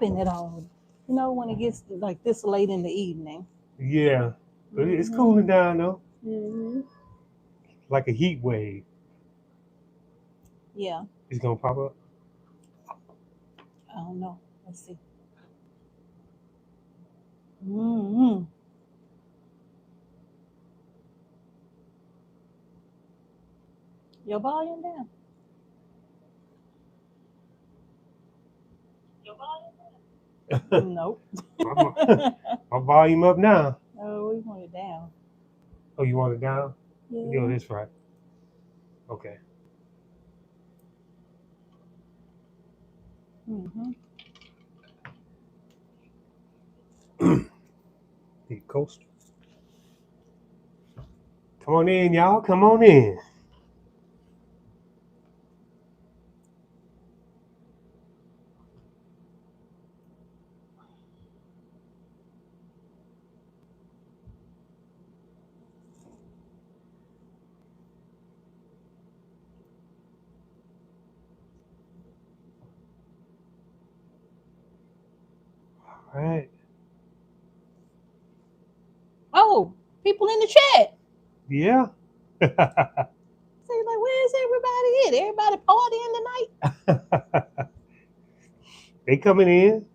open it all. You know, when it gets like this late in the evening. Yeah. But it's Mm-hmm. cooling down though, Mm-hmm. like a heat wave. Yeah. It's gonna pop up. I don't know. Let's see. Mm-hmm. Your volume down. Nope. my, my volume up now. Oh, we want it down. Oh, you want it down? Yo, Yeah. that's right. Okay. Mm-hmm. The coast. Come on in, y'all. Come on in. All right. Oh, people in the chat. Yeah. Say like, where's everybody at? Everybody partying tonight? They coming in.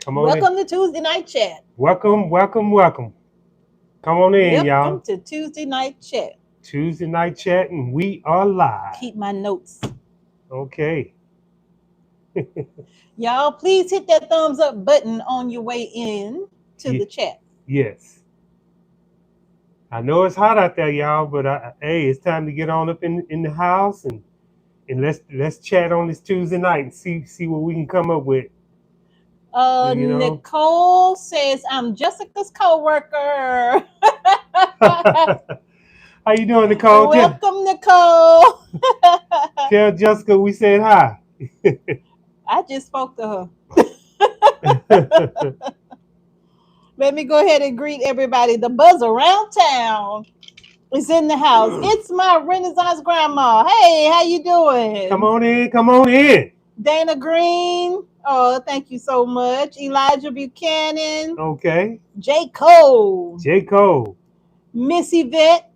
Come on in. Welcome to Tuesday night chat. Welcome, welcome, welcome. Come on in, Welcome y'all. to Tuesday night chat. Tuesday night chat, and we are live. Keep my notes. Okay. Y'all, please hit that thumbs up button on your way in to the chat. Yes. I know it's hot out there, y'all, but hey, it's time to get on up in the house and let's chat on this Tuesday night and see what we can come up with. You know. Nicole says, I'm Jessica's co-worker. How you doing, Nicole? Welcome, Nicole. Tell Jessica we said hi. I just spoke to her. Let me go ahead and greet everybody. The buzz around town is in the house. It's my Renaissance grandma. Hey, how you doing? Come on in, come on in. Dana Green. Oh, thank you so much. Elijah Buchanan. Okay. J. Cole. J. Cole. Miss Yvette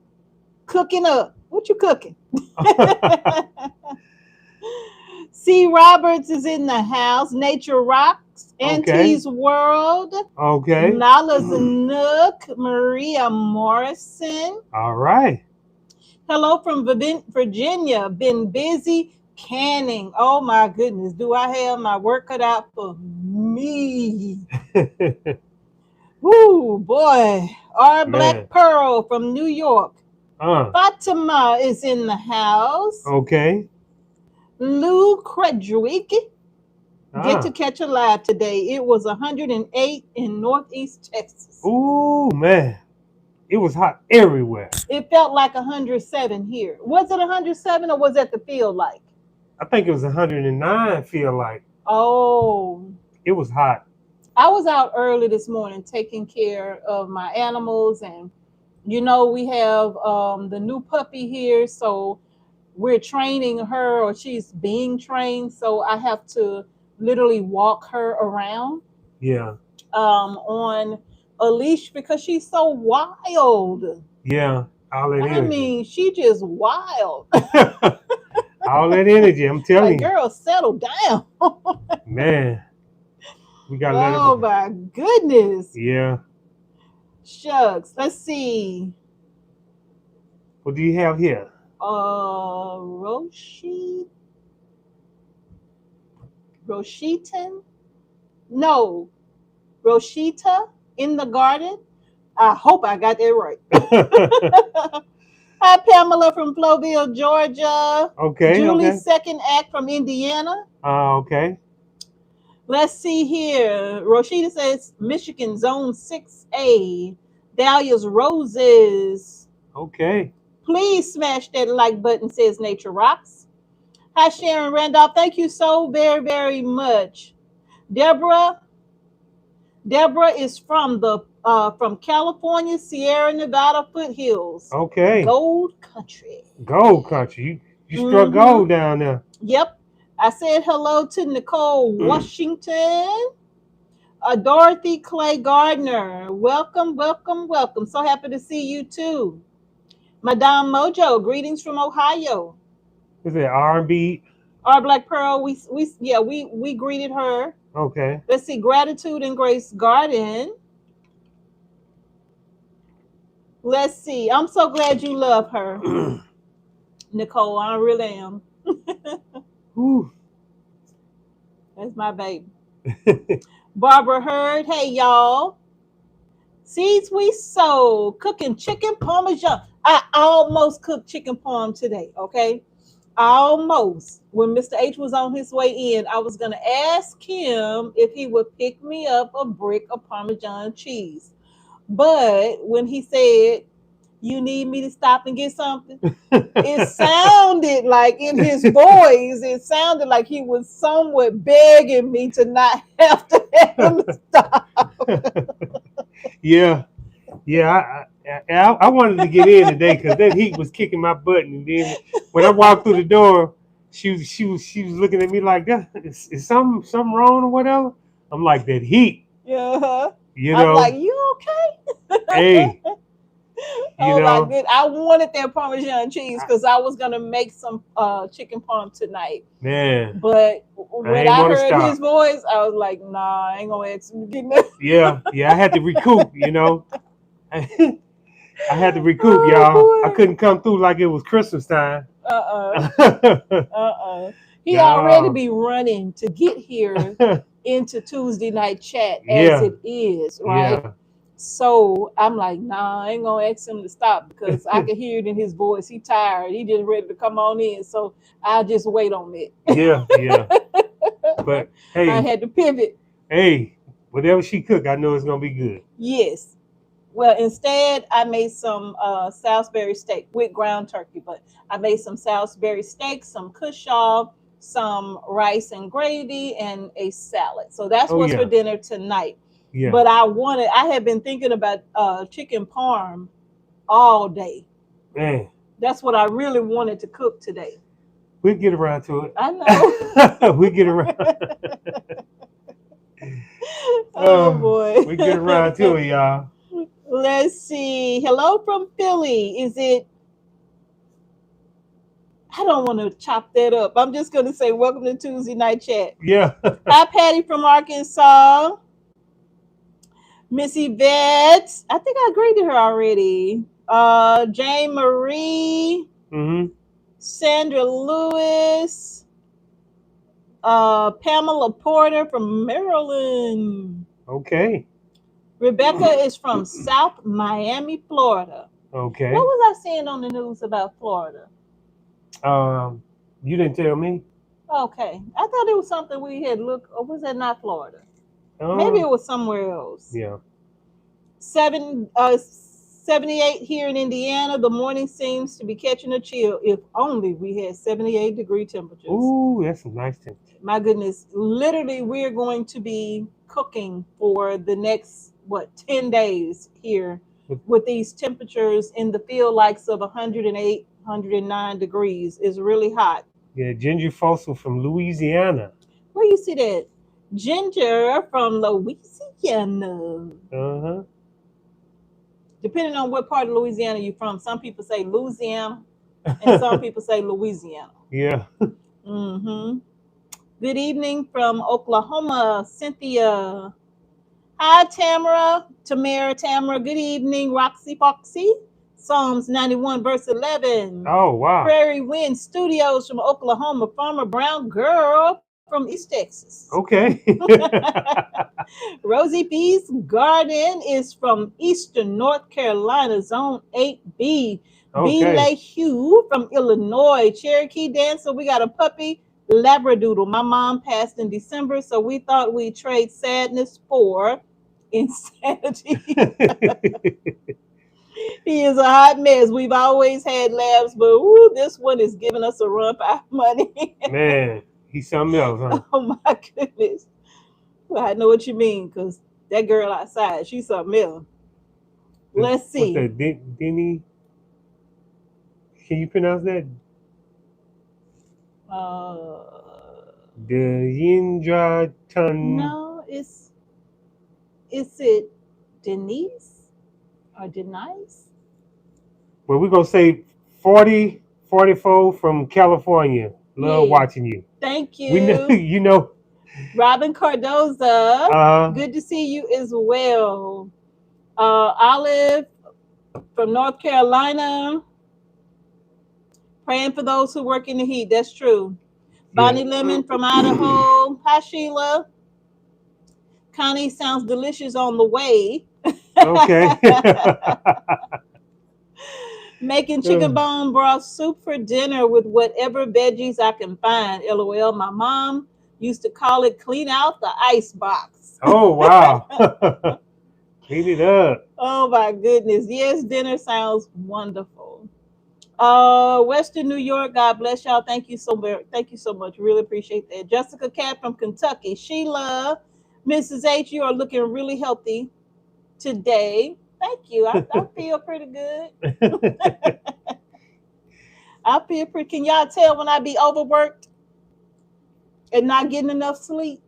cooking up. What you cooking? C. Roberts is in the house. Nature Rocks. Auntie's World. Okay. Lala's Nook. Maria Morrison. All right. Hello from Virginia. Been busy canning. Oh my goodness. Do I have my work cut out for me? Woo, boy. R. Black Pearl from New York. Fatima is in the house. Okay. Lou Credrick. Get to catch a live today. It was 108 in Northeast Texas. Ooh, man. It was hot everywhere. It felt like 107 here. Was it 107 or was that the feel like? I think it was 109 feel like. Oh. It was hot. I was out early this morning taking care of my animals, and you know we have the new puppy here, so we're training her, or she's being trained, so I have to literally walk her around. Yeah. On a leash because she's so wild. Yeah. All that energy. I mean, she just wild. All that energy, I'm telling you. Girl, settle down. Man. We got oh my goodness. Yeah. Shucks. Let's see. What do you have here? Roshitan? No. Roshita in the garden. I hope I got that right. Hi, Pamela from Flowville, Georgia. Okay. Julie's second act from Indiana. Okay. Let's see here. Roshita says Michigan Zone 6A. Dahlia's Roses. Okay. Please smash that like button, says Nature Rocks. Hi, Sharon Randolph. Thank you so very, very much. Deborah is from California, Sierra Nevada foothills. Okay. Gold Country. Gold Country. You struck gold down there. Yep. I said hello to Nicole Washington. Dorothy Clay Gardner. Welcome, welcome, welcome. So happy to see you too. Madame Mojo, greetings from Ohio. Is it R&B? Our Black Pearl, we greeted her. Okay. Let's see, Gratitude and Grace Garden. Let's see. I'm so glad you love her, Nicole. I really am. That's my baby. Barbara Hurd. Hey, y'all. Seeds we sow. Cooking chicken parmesan. I almost cooked chicken parm today, okay? Almost. When Mr. H was on his way in, I was going to ask him if he would pick me up a brick of Parmesan cheese. But when he said, "You need me to stop and get something," it sounded like in his voice, it sounded like he was somewhat begging me to not have to have him stop. Yeah. I wanted to get in today because that heat was kicking my butt, and then when I walked through the door, she was looking at me like, "That is something wrong or whatever." I'm like, "That heat." Yeah. You I'm like, know. "You okay?" Hey. Oh my goodness. I wanted that Parmesan cheese because I was gonna make some chicken parm tonight. Man. But when I heard his voice, I was like, "Nah, I ain't gonna ask him to get that." Yeah, I had to recoup, I had to recoup, y'all. Boy. I couldn't come through like it was Christmas time. He already be running to get here into Tuesday night chat as it is, right? Yeah. So I'm like, nah, I ain't gonna ask him to stop because I can hear it in his voice. He tired. He just ready to come on in. So I'll just wait on it. Yeah. But hey, I had to pivot. Hey, whatever she cook, I know it's gonna be good. Yes. Well, instead, I made some Salisbury steak with ground turkey, but I made some Salisbury steak, some cushaw, some rice and gravy, and a salad. So that's what's for dinner tonight. Yeah. But I had been thinking about chicken parm all day. Man. That's what I really wanted to cook today. We'll get around to it. I know. We'll get around. Oh, boy. We get around to it, y'all. Let's see. Hello from Philly. Is it? I don't want to chop that up. I'm just going to say welcome to Tuesday Night Chat. Yeah. Hi, Patty from Arkansas. Miss Yvette. I think I greeted her already. Jane Marie. Mm-hmm. Sandra Lewis. Pamela Porter from Maryland. Okay. Rebecca is from South Miami, Florida. Okay. What was I seeing on the news about Florida? You didn't tell me. Okay. I thought it was something we had looked, or was that not Florida? Maybe it was somewhere else. Yeah. 78 here in Indiana. The morning seems to be catching a chill. If only we had 78-degree temperatures. Ooh, that's a nice temperature. My goodness. Literally, we're going to be cooking for the next, 10 days here with these temperatures in the feel likes of 108, 109 degrees. It's really hot. Yeah, Ginger Fossil from Louisiana. Where you see that? Ginger from Louisiana. Uh-huh. Depending on what part of Louisiana you're from, some people say Louisiana and some people say Louisiana. Yeah. Mm-hmm. Good evening from Oklahoma, Cynthia. Hi, Tamara. Good evening, Roxy Foxy. Psalms 91, verse 11. Oh, wow. Prairie Wind Studios from Oklahoma. Farmer Brown Girl from East Texas. Okay. Rosie B's Garden is from Eastern North Carolina, Zone 8B. B. LeHue from Illinois. Cherokee Dancer, we got a puppy, Labradoodle. My mom passed in December, so we thought we'd trade sadness for insanity. He is a hot mess. We've always had labs, but this one is giving us a run for our money. Man, he's something else, huh? Oh my goodness. Well, I know what you mean, because that girl outside, she's something else. Let's see. What's that? Denny? Can you pronounce that? Uh, The Yindra Ton. no, is it Denise or Denise? Well, we're gonna say 40, 44 from California. Love Yeah. watching you. Thank We know you. you know. Robin Cardoza. Uh, Good to see you as well. Olive from North Carolina. Praying for those who work in the heat. That's true. yeah. Bonnie Lemon from Idaho. Hi, Sheila. Connie sounds delicious on the way. Okay. Making chicken bone broth soup for dinner with whatever veggies I can find. LOL. My mom used to call it clean out the ice box. Oh wow. Clean it up. Oh my goodness. Yes, dinner sounds wonderful. Western New York, God bless y'all. Thank you so much. Thank you so much. Really appreciate that. Jessica Cat from Kentucky. Sheila, Mrs. H, you are looking really healthy today. Thank you. I feel pretty good. I feel pretty. Can y'all tell when I be overworked and not getting enough sleep?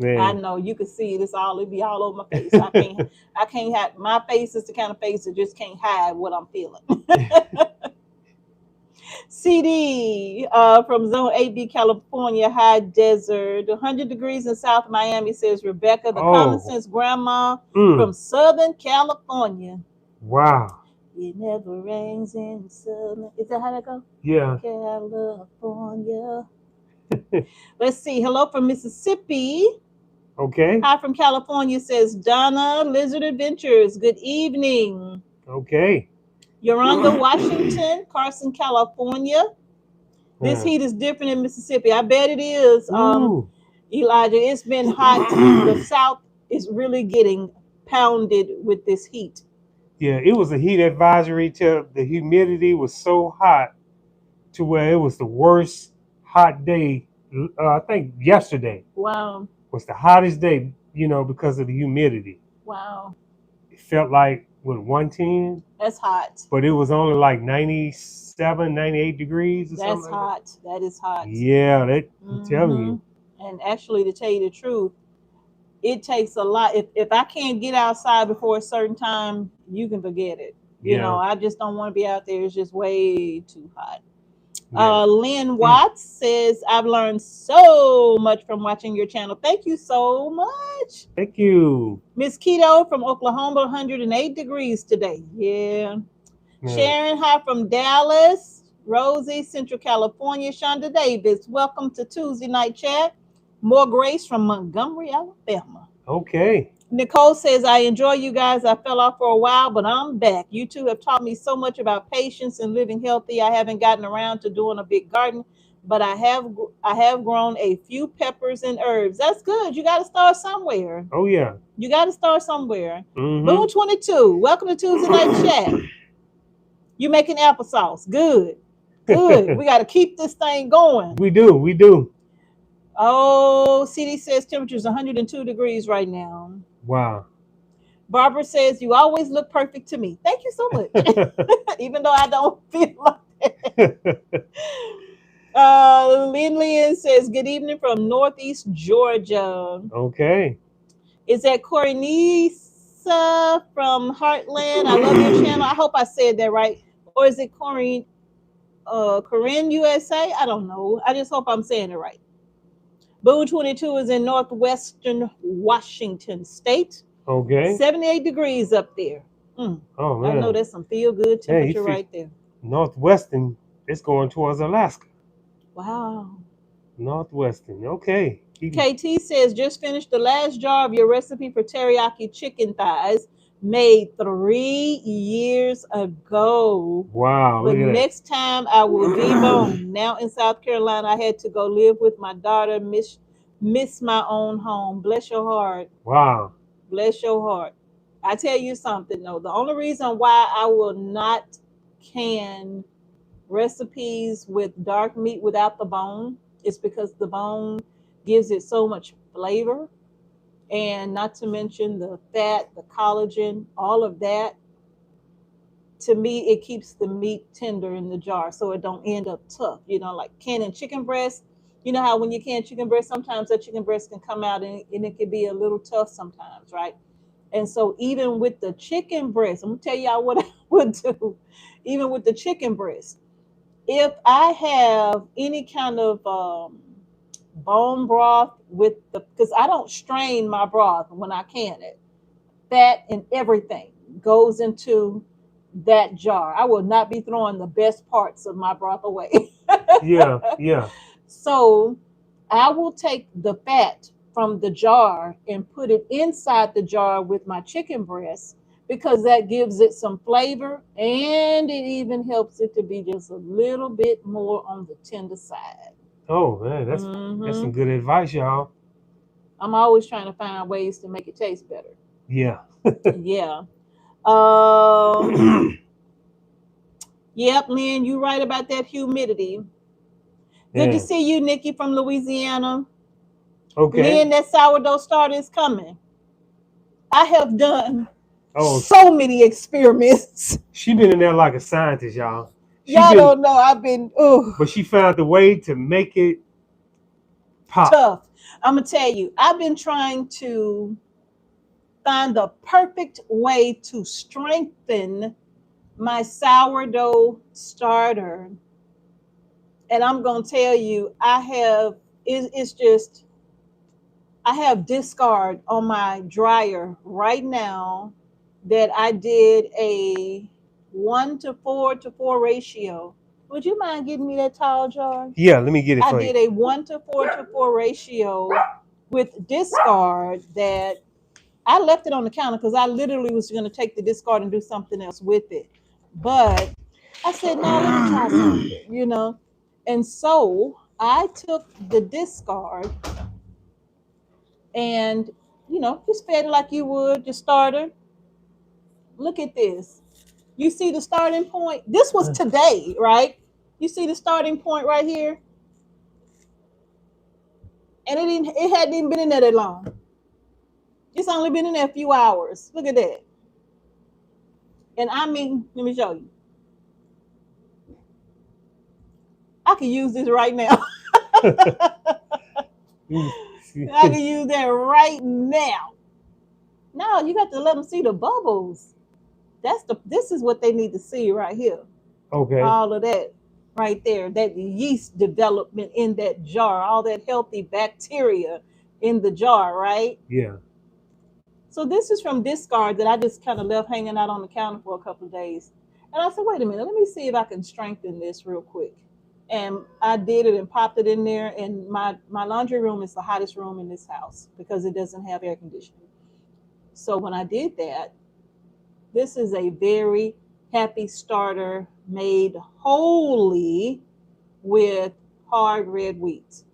I Man. know you can see it. It be all over my face. I can't have my face is the kind of face that just can't hide what I'm feeling. CD from Zone 8B, California, high desert, 100 degrees in South Miami, says Rebecca, the common Oh. sense grandma from Mm. Southern California. Wow. It never rains in Southern. Is that how that go? Yeah. California. Let's see. Hello from Mississippi. Okay. Hi from California, says Donna Lizard Adventures. Good evening. Okay. Yolanda Washington, Carson, California. This Yeah. heat is different in Mississippi. I bet it is. Ooh. Elijah, it's been hot. The South is really getting pounded with this heat. Yeah, it was a heat advisory till the humidity was so hot to where it was the worst hot day. I think yesterday Wow. was the hottest day, because of the humidity. Wow. It felt like what 110, That's hot. but it was only like 97, 98 degrees or something That's like that. hot. That is hot. Yeah, I'm telling Hmm. you. And actually, to tell you the truth, it takes a lot. If I can't get outside before a certain time, you can forget it. Yeah, I just don't want to be out there. It's just way too hot. yeah. Lynn Mm. Watts says, I've learned so much from watching your channel. Thank you so much. Thank you. Miss Keto from Oklahoma, 108 degrees today. Yeah. Yeah. Sharon, hi from Dallas. Rosie, Central California. Shonda Davis, welcome to Tuesday Night Chat. More Grace from Montgomery, Alabama. Okay. Nicole says, I enjoy you guys. I fell off for a while, but I'm back. You two have taught me so much about patience and living healthy. I haven't gotten around to doing a big garden, but I have grown a few peppers and herbs. That's good. You got to start somewhere. Oh yeah. You got to start somewhere. Mm-hmm. Boom 22. Welcome to Tuesday Night Chat. You making applesauce. Good. Good. We got to keep this thing going. We do. We do. Oh, CD says temperature is 102 degrees right now. Wow. Barbara says, you always look perfect to me. Thank you so much. Even though I don't feel like it. Lynn Lynn says, good evening from Northeast Georgia. Okay. Is that Cornisa from Heartland? I love your channel. I hope I said that right. Or is it Corinne USA? I don't know. I just hope I'm saying it right. Boone 22 is in northwestern Washington State. Okay. 78 degrees up there. Oh I know man. that's some feel good Hey, temperature right there. Northwestern. It's going towards Alaska. Wow. Northwestern. Okay. KT says, just finished the last jar of your recipe for teriyaki chicken thighs made 3 years ago. Wow. But Look at next time I will debone. Now in South Carolina, I had to go live with my daughter, miss my own home. Bless your heart. Wow. Bless your heart. I tell you something though. The only reason why I will not can recipes with dark meat without the bone is because the bone gives it so much flavor, and not to mention the fat, the collagen, all of that to me, it keeps the meat tender in the jar so it don't end up tough. Like canning chicken breast. You know how when you can chicken breast, sometimes that chicken breast can come out and it can be a little tough sometimes, right? And so even with the chicken breast, I'm gonna tell y'all what I would do. Even with the chicken breast, if I have any kind of bone broth with because I don't strain my broth when I can it, fat and everything goes into that jar. I will not be throwing the best parts of my broth away. Yeah, yeah. So I will take the fat from the jar and put it inside the jar with my chicken breast because that gives it some flavor and it even helps it to be just a little bit more on the tender side. Oh man, that's some hmm good advice, y'all. I'm always trying to find ways to make it taste better. Yeah. Yeah. Um. Yep, Lynn, you right about that humidity. Good to Yeah. see you, Nikki from Louisiana. Okay. Lynn, that sourdough starter is coming. I have done Oh, so many experiments. she been in there like a scientist, y'all. She Y'all been, don't know. I've been but she found the way to make it pop. tough. I'm gonna tell you, I've been trying to find the perfect way to strengthen my sourdough starter. And I'm gonna tell you, it's just I have discard on my dryer right now that I did a 1 to 4 ratio. Would you mind getting me that tall jar? Yeah, let me get it I for you. did a 1 to 4 ratio with discard that I left it on the counter because I literally was going to take the discard and do something else with it. But I said, no, let me try something. And so I took the discard and, just fed it like you would your starter. Look at this. You see the starting point? This was today, right? You see the starting point right here? And it hadn't even been in there that long. It's only been in there a few hours. Look at that. And I mean, let me show you. I can use this right now. I can use that right now. No, you got to let them see the bubbles. This is what they need to see right here. Okay. All of that right there, that yeast development in that jar, all that healthy bacteria in the jar, right? Yeah. So this is from discard that I just kind of left hanging out on the counter for a couple of days. And I said, wait a minute, let me see if I can strengthen this real quick. And I did it and popped it in there. And my laundry room is the hottest room in this house because it doesn't have air conditioning. So when I did that, this is a very happy starter made wholly with hard red wheat.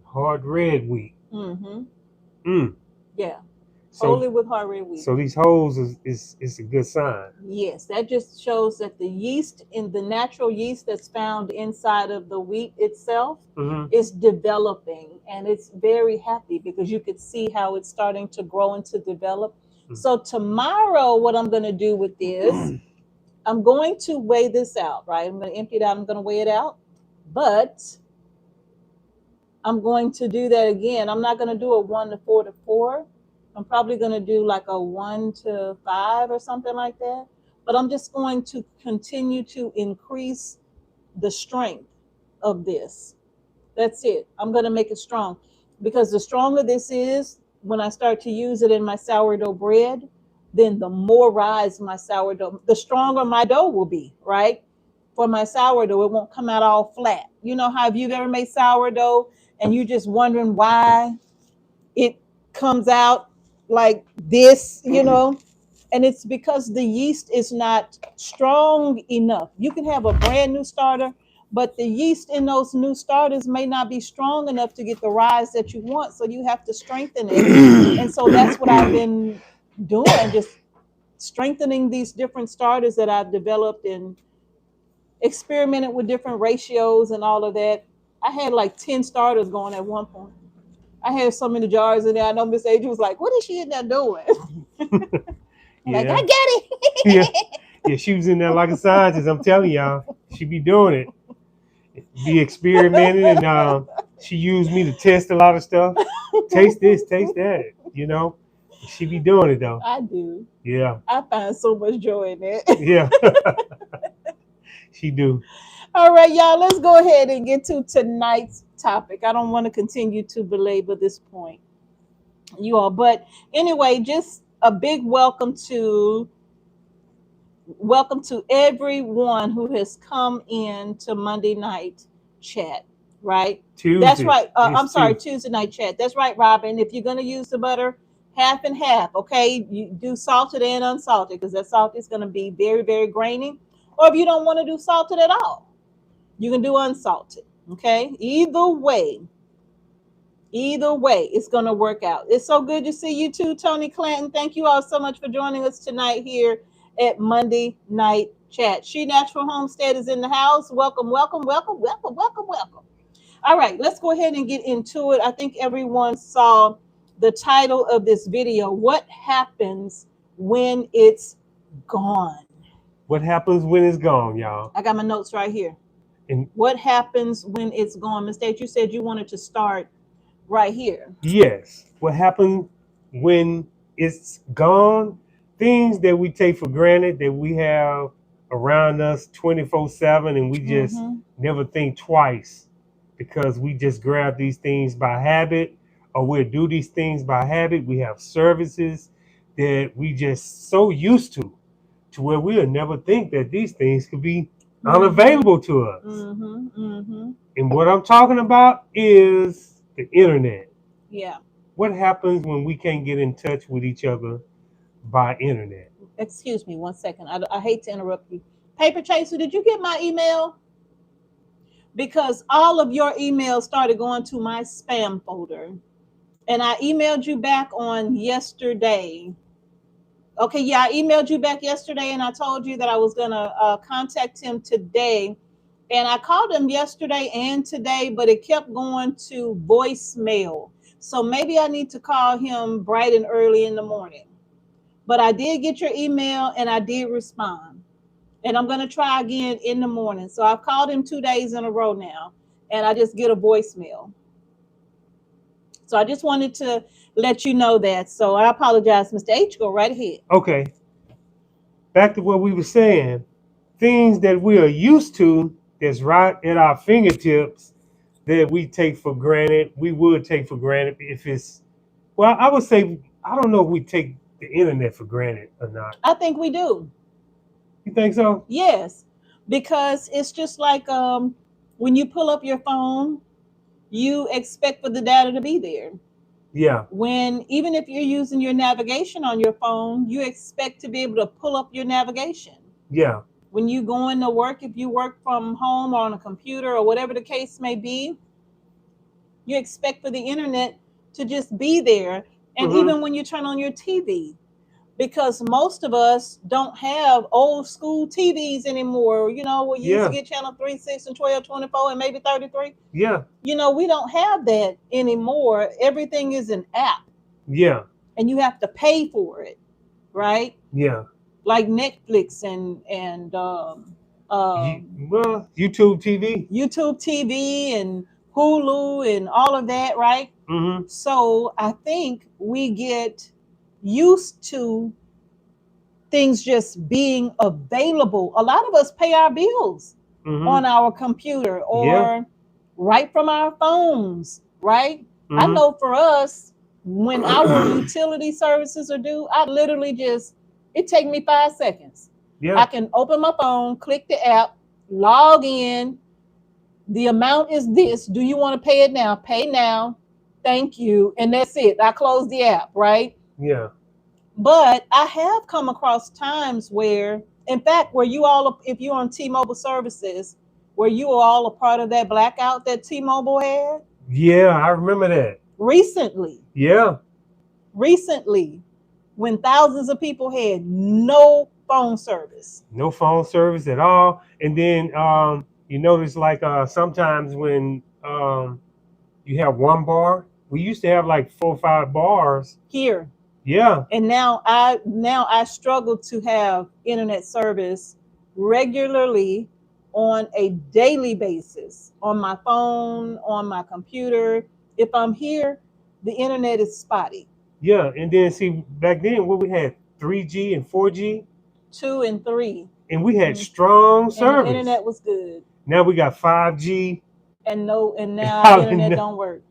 Hard red wheat. Mm-hmm. Mm. Yeah, So wholly with hard red wheat. so these holes is a good sign. Yes, that just shows that the yeast in the natural yeast that's found inside of the wheat itself Mm-hmm. is developing and it's very happy because you could see how it's starting to grow and to develop. So tomorrow what I'm going to do with this, I'm going to weigh this out, right? I'm going to empty it out, I'm going to weigh it out. But I'm going to do that again. I'm not going to do a 1 to 4 to 4. I'm probably going to do like a 1 to 5 or something like that. But I'm just going to continue to increase the strength of this. That's it. I'm going to make it strong because the stronger this is, when I start to use it in my sourdough bread, then the more rise my sourdough, the stronger my dough will be, right? For my sourdough, it won't come out all flat. You know how if you've ever made sourdough and you're just wondering why it comes out like this. And it's because the yeast is not strong enough. You can have a brand new starter, but the yeast in those new starters may not be strong enough to get the rise that you want. So you have to strengthen it. And so that's what I've been doing, just strengthening these different starters that I've developed and experimented with different ratios and all of that. I had like 10 starters going at one point. I had so many jars in there. I know Miss Adrian was like, what is she in there doing? I'm like, I Yeah. get Yeah. it. Yeah, she was in there like a scientist. I'm telling y'all, she be doing it, be experimenting, and she used me to test a lot of stuff. Taste this, taste that. You know, she be doing it though. I do. Yeah, I find so much joy in it. yeah, she do. All right, y'all, let's go ahead and get to tonight's topic. I don't want to continue to belabor this point, you all. But anyway, just a big welcome to everyone who has come in to Monday night chat, right? That's Tuesday. right. It's I'm sorry, Tuesday. Tuesday night chat. That's right, Robin. If you're going to use the butter, half and half, okay? You do salted and unsalted because that salt is going to be very, very grainy. Or if you don't want to do salted at all, you can do unsalted, okay? Either way, it's going to work out. It's so good to see you too, Tony Clanton. Thank you all so much for joining us tonight here at Monday Night Chat. She Natural Homestead is in the house. Welcome, welcome, welcome, welcome, welcome, welcome. All right, let's go ahead and get into it. I think everyone saw the title of this video. What happens when it's gone? What happens when it's gone, y'all? I got my notes right here. And What happens when it's gone? Miss Date, you said you wanted to start right here. yes, what happens when it's gone? Things that we take for granted that we have around us 24/7, and we just Mm-hmm. never think twice because we just grab these things by habit, or we'll do these things by habit. We have services that we just so used to where we'll never think that these things could be Mm-hmm. unavailable to us. Mm-hmm. Mm-hmm. And what I'm talking about is the internet. Yeah. What happens when we can't get in touch with each other by internet? Excuse me one second. I hate to interrupt you. Paper Chaser, did you get my email? Because all of your emails started going to my spam folder. And I emailed you back on yesterday. Okay, yeah, I emailed you back yesterday and I told you that I was going to contact him today. And I called him yesterday and today, but it kept going to voicemail. So maybe I need to call him bright and early in the morning. But I did get your email and I did respond. And I'm going to try again in the morning. So I've called him 2 days in a row now and I just get a voicemail. So I just wanted to let you know that. So I apologize, Mr. H. Go right ahead. Okay, back to what we were saying. Things that we are used to that's right at our fingertips that we take for granted, we would take for granted if it's, well, I would say, I don't know if we take the internet for granted or not. I think we do. You think so? Yes. Because it's just like when you pull up your phone, you expect for the data to be there. Yeah, When even if you're using your navigation on your phone, you expect to be able to pull up your navigation. yeah. When you go into work, if you work from home or on a computer or whatever the case may be, you expect for the internet to just be there. And Mm-hmm. even when you turn on your TV, because most of us don't have old school TVs anymore. You know, we used to Yeah, get channel 3, 6, and 12, 24, and maybe 33. yeah, You know, we don't have that anymore. Everything is an app yeah, and you have to pay for it, right? yeah. Like Netflix and Well, YouTube TV. YouTube TV and Hulu and all of that, right? Mm-hmm. So I think we get used to things just being available. A lot of us pay our bills Mm-hmm. on our computer Yeah. or right from our phones, right? I Mm-hmm. know for us, when our utility services are due, I literally just, it take me 5 seconds. I Yeah. can open my phone, click the app, log in. The amount is this. Do you want to pay it now? Pay now. Thank you. And that's it. I close the app, right? Yeah. But I have come across times where, in fact, where you all, if you're on T-Mobile services, where you are all a part of that blackout that T-Mobile had Yeah. I remember that. recently, Yeah. recently, when thousands of people had no phone service. No phone service at all. And then you notice like sometimes when you have one bar, we used to have like 4 or 5 bars Here. Yeah. And now I struggle to have internet service regularly on a daily basis on my phone, on my computer. If I'm here, the internet is spotty. Yeah. And then see back then what we had 3G and 4G, 2 and 3. and we had Mhm. strong And the service. internet was good. Now we got 5G. And no, and now Out in internet don't work.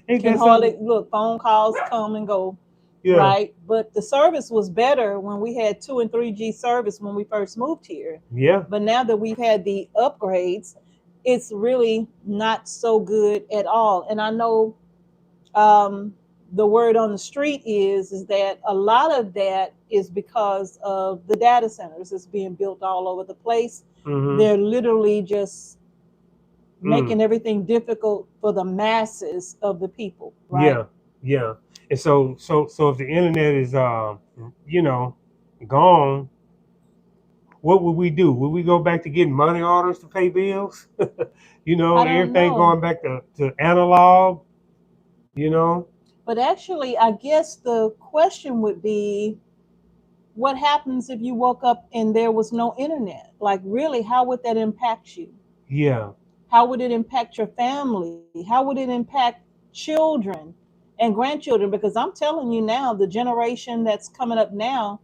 ain't Can that hardly something? look, phone calls come and go, Yeah. right? But the service was better when we had 2 and 3G service when we first moved here. Yeah. But now that we've had the upgrades, it's really not so good at all. And I know, um, the word on the street is that a lot of that is because of the data centers that's being built all over the place. Mm-hmm. They're literally just Mm. making everything difficult for the masses of the people, right? Yeah. Yeah. And so if the internet is you know gone, what would we do? Would we go back to getting money orders to pay bills? I don't Everything know. going back to analog, you know? But actually, I guess the question would be, what happens if you woke up and there was no internet? Like, really, how would that impact you? Yeah. How would it impact your family? How would it impact children and grandchildren? Because I'm telling you now, the generation that's coming up now,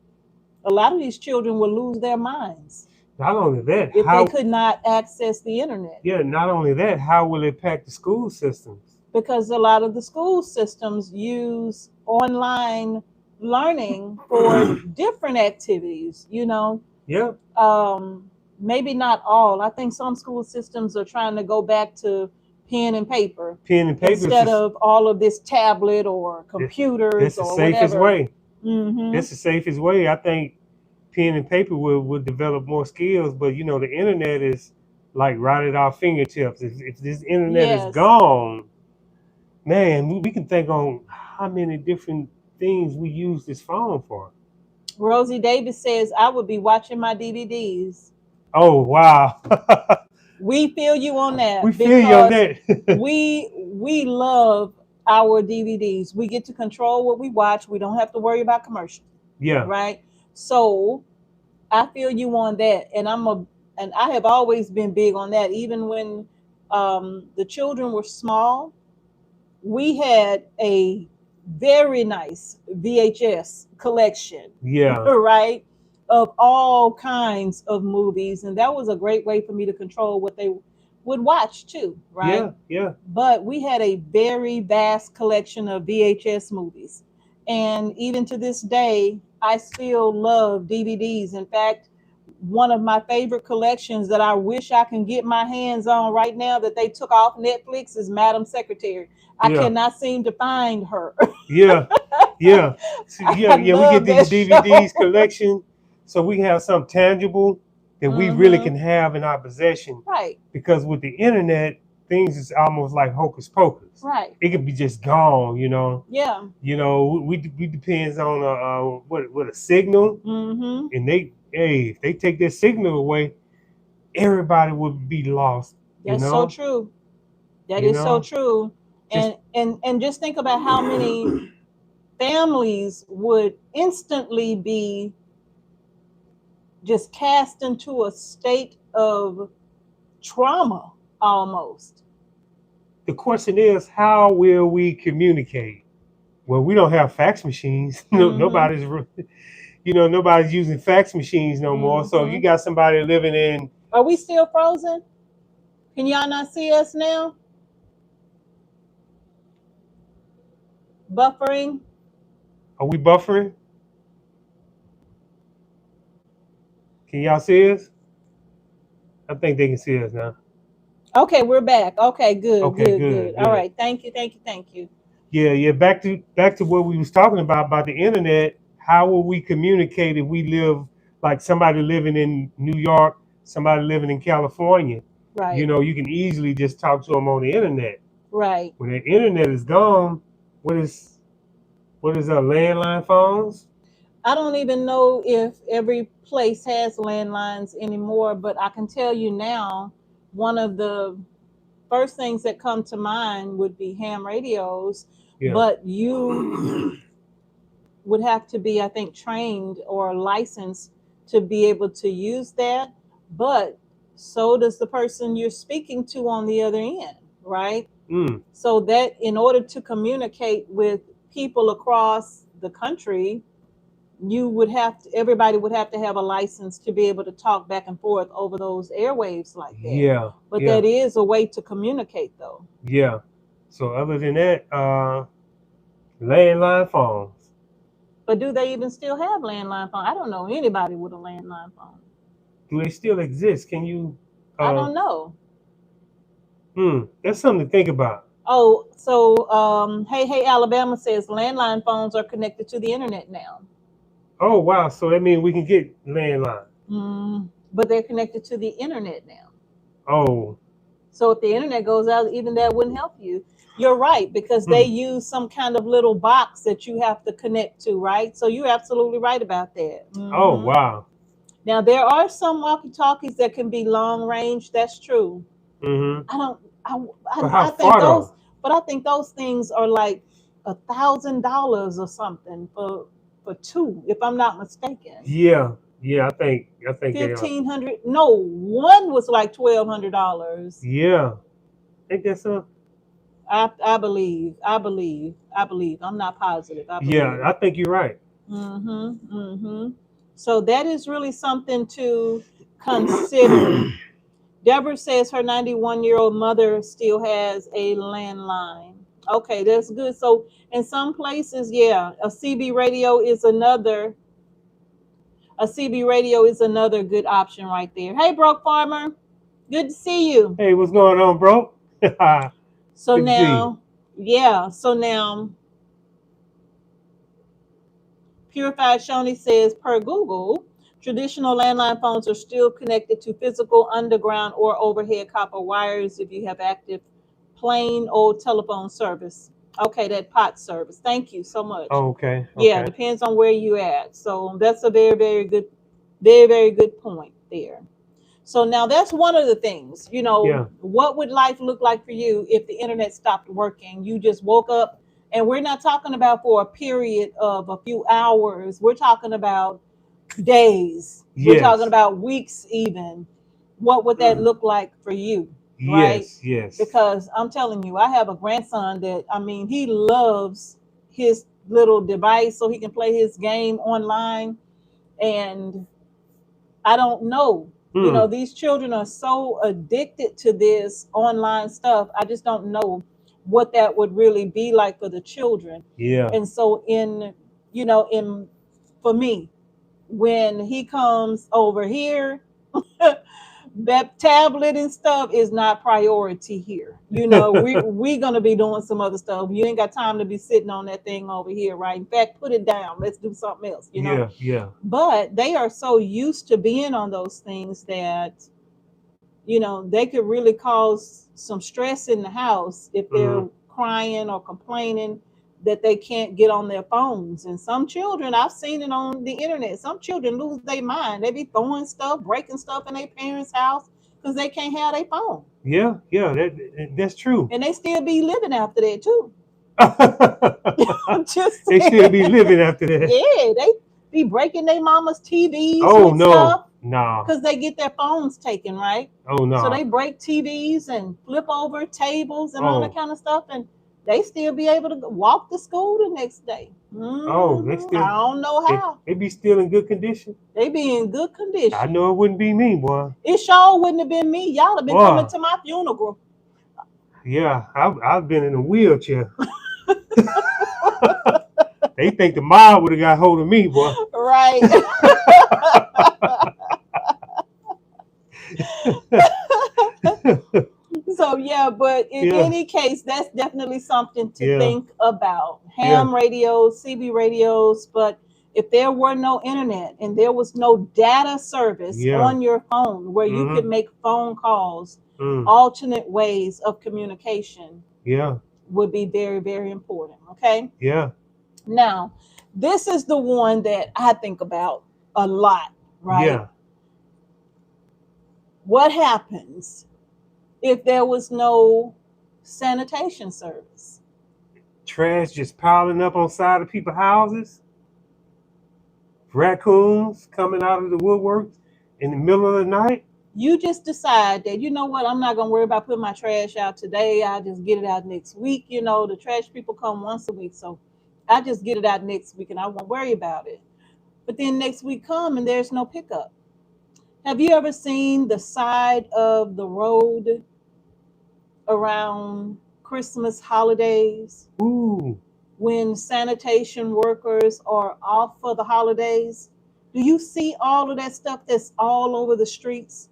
a lot of these children will lose their minds Not only that, if they how could not access the internet. yeah, not only that, how will it impact the school systems? Because a lot of the school systems use online learning for different activities, Yeah. maybe not all. I think some school systems are trying to go back to pen and paper Pen and paper is instead of all of this tablet or that's computers the or safest whatever. way. Hmm. That's the safest way. I think pen and paper will develop more skills, but the internet is like right at our fingertips. If this internet is Yes. gone, man, we can think on how many different things we use this phone for. Rosie Davis says, I would be watching my DVDs. Oh wow. We feel you on We that feel you on because that. we love our DVDs. We get to control what we watch. We don't have to worry about commercials, Yeah. right? So I feel you on that, and I have always been big on that. Even when, the children were small, we had a very nice VHS collection, Yeah. right, of all kinds of movies, and that was a great way for me to control what they would watch too, right? Yeah. Yeah. But we had a very vast collection of VHS movies, and even to this day, I still love DVDs. In fact, one of my favorite collections that I wish I can get my hands on right now that they took off Netflix is Madam Secretary. I Yeah. cannot seem to find her. Yeah. Yeah. So, yeah. I Yeah. We get love these that DVDs show. collection, so we have something tangible that we really Hmm. can have in our possession. Right, Because with the internet, things is almost like hocus pocus. right. It could be just gone. Yeah. We depends on what a signal, Hmm. and if they take their signal away, everybody would be lost. You That's so know, true. That you is so know, true. just And just think about how many families would instantly be just cast into a state of trauma almost. the question is, how will we communicate? Well, we don't have fax machines. No, Hmm. nobody's using fax machines no more. So if you Hmm. got somebody living in, Are we still frozen? Can y'all not see us now? Buffering? are we buffering? Can y'all see us? I think they can see us now. Okay, we're back. Okay, good, Okay, good, good. good, All good. right. Thank you, thank you, thank you. Yeah, yeah. Back to what we was talking about the internet. How will we communicate if we live like somebody living in New York, somebody living in California? Right, You can easily just talk to them on the internet. right. When the internet is gone, what is landline phones? I don't even know if every place has landlines anymore, but I can tell you now, one of the first things that come to mind would be ham radios. Yeah, But you would have to be, I think, trained or licensed to be able to use that. But so does the person you're speaking to on the other end, right? Mm. So that in order to communicate with people across the country, you would have to, everybody would have to have a license to be able to talk back and forth over those airwaves like that. Yeah. But Yeah. that is a way to communicate, though. Yeah. So other than that, landline phones. But do they even still have landline phone? I don't know anybody with a landline phone. Do they still exist? Can you? I Uh, don't know. that's something to think about. Oh, so hey, Alabama says landline phones are connected to the internet now. Oh wow! So that means we can get landline. But they're connected to the internet now. Oh. So if the internet goes out, even that wouldn't help you. You're right, because they Hmm. use some kind of little box that you have to connect to, right? So you're absolutely right about that. Oh wow. Now there are some walkie-talkies that can be long range. That's true. Mm-hmm. I don't. But how I think far those, though? but I think those things are like $1,000 or something for two, if I'm not mistaken. Yeah. Yeah. I think they are. 1,500. No, one was like $1,200. Yeah. Think that's a. I believe. I believe. I believe. I'm not positive. I Yeah. believe. I think you're right. So that is really something to consider. Deborah says her 91-year-old mother still has a landline. Okay, that's good. So in some places, yeah, a CB radio is another good option right there. Hey, Broke Farmer, good to see you. Hey, what's going on, bro? Good So to see you. now, yeah, so now Purified Shoni says, per Google, traditional landline phones are still connected to physical underground or overhead copper wires if you have active plain old telephone service. Okay, that pot service. Thank you so much. Oh, okay. Yeah, Okay. depends on where you at. So that's a very, very good point there. So now that's one of the things, Yeah. what would life look like for you if the internet stopped working? You just woke up, and we're not talking about for a period of a few hours. We're talking about days. We're talking Yes. about weeks even. What would that look like for you? Right? Yes. Yes. Because I'm telling you, I have a grandson that, I mean, he loves his little device so he can play his game online. And I don't know. Hmm. These children are so addicted to this online stuff. I just don't know what that would really be like for the children. Yeah. And so in for me, when he comes over here, that tablet and stuff is not priority here. We gonna be doing some other stuff. You ain't got time to be sitting on that thing over here, right? In fact, put it down. Let's do something else. Yeah. Yeah. But they are so used to being on those things that they could really cause some stress in the house if they're Hmm. crying or complaining that they can't get on their phones. And some children, I've seen it on the internet, some children lose their mind. They be throwing stuff, breaking stuff in their parents' house because they can't have their phone. Yeah. Yeah. That's true. And they still be living after that too. I'm just They still be saying. living after that. Yeah, they be breaking their mama's TVs Oh with no. stuff No. because they get their phones taken, right? Oh So they no. break TVs and flip over tables and all that Oh. kind of stuff, and they still be able to walk to school the next day. Oh. They still. I don't know They, how. they be still in good condition. They be in good I condition. know it wouldn't be me, boy. It sure wouldn't have been me. Y'all have been coming Boy. to my funeral. Yeah. I've been in a wheelchair. They think the mob would have got hold of me, boy. Right. So yeah, but in Yeah. any case, that's definitely something to Yeah. think about. Yeah. Ham radios, CB radios, but if there were no internet and there was no data service Yeah. on your phone where you could Mm-hmm. make phone calls, Mm. alternate ways of communication Yeah. would be very, very important. Okay. Yeah. Now, this is the one that I think about a lot, right? Yeah. What happens if there was no sanitation service? Trash just piling up on side of people's houses. raccoons coming out of the woodwork in the middle of the night. You just decide that, you know what, I'm not going to worry about putting my trash out today. I'll just get it out next week. You know, the trash people come once a week. So I just get it out next week and I won't worry about it. But then next week come and there's no pickup. Have you ever seen the side of the road around Christmas holidays Ooh, when sanitation workers are off for the holidays? Do you see all of that stuff that's all over the streets?